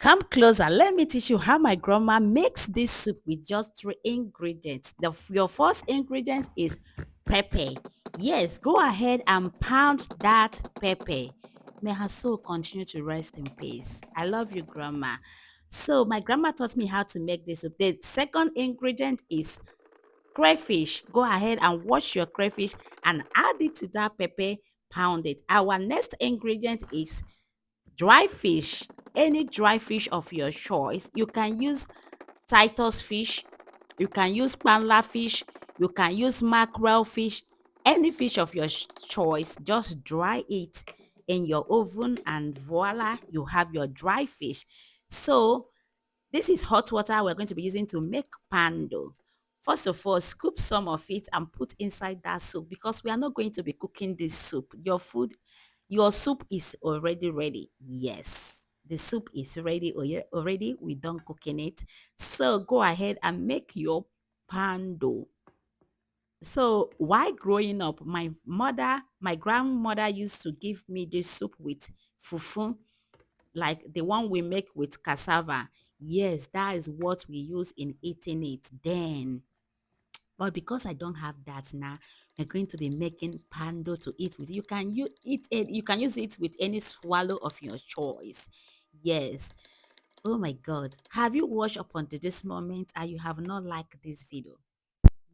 Come closer. Let me teach you how my grandma makes this soup with just three ingredients. Your first ingredient is pepper. Yes, go ahead and pound that pepper. May her soul continue to rest in peace. I love you, grandma. So my grandma taught me how to make this soup. The second ingredient is crayfish. Go ahead and wash your crayfish and add it to that pepper. Pound it. Our next ingredient is dry fish, any dry fish of your choice. You can use Titus fish, you can use panla fish, you can use mackerel fish, any fish of your choice. Just dry it in your oven and voila, you have your dry fish. So this is hot water we're going to be using to make pando. First of all, scoop some of it and put inside that soup because we are not going to be cooking this soup. Your soup is already ready. Yes, the soup is ready already. We done cooking it. So go ahead and make your pando. So while growing up, my grandmother used to give me this soup with fufu, like the one we make with cassava. Yes, that is what we use in eating it then. But because I don't have that now, we're going to be making pando to eat with. You can use it with any swallow of your choice. Yes. Oh my God. Have you watched up until this moment and you have not liked this video?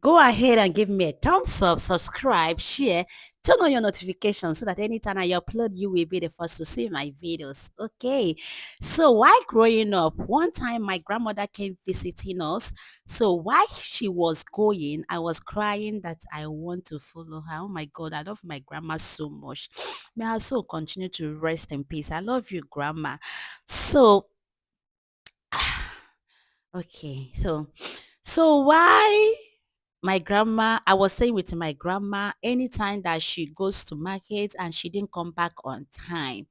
Go ahead and give me a thumbs up, subscribe, share, turn on your notifications so that anytime I upload, you will be the first to see my videos. Okay. So while growing up, one time my grandmother came visiting us. So while she was going, I was crying that I want to follow her. Oh my God, I love my grandma so much. May her soul continue to rest in peace. I love you, grandma. So okay, so why my grandma, I was staying with my grandma anytime that she goes to market and she didn't come back on time.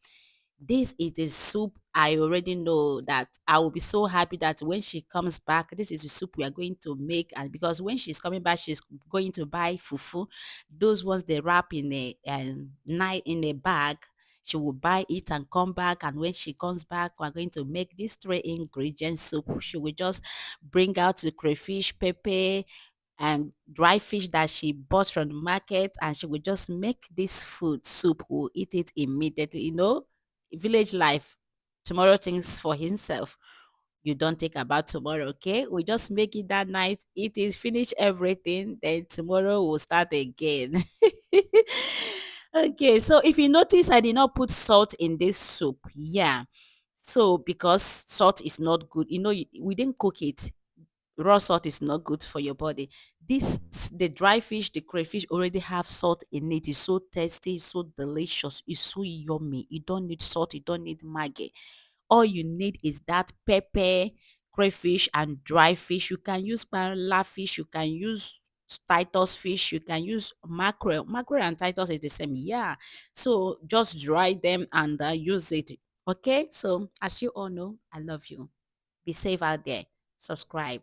This is the soup I already know that I will be so happy that when she comes back, this is the soup we are going to make. And because when she's coming back, she's going to buy fufu. Those ones they wrap in a night in a bag. She will buy it and come back. And when she comes back, we're going to make this three ingredient soup. She will just bring out the crayfish, pepper, and dry fish that she bought from the market, and she would just make this food soup. We'll eat it immediately. Village life. Tomorrow things for himself. You don't think about tomorrow, okay? We just make it that night, eat it, finish everything, then tomorrow we'll start again. Okay, so if you notice, I did not put salt in this soup. Yeah. So because salt is not good, we didn't cook it. Raw salt is not good for your body. The dry fish, the crayfish already have salt in it. It's so tasty, it's so delicious, it's so yummy. You don't need salt, you don't need maggi. All you need is that pepper, crayfish, and dry fish. You can use parla fish, you can use Titus fish, you can use mackerel. Mackerel and Titus is the same. Yeah. So just dry them and use it. Okay. So as you all know, I love you. Be safe out there. Subscribe.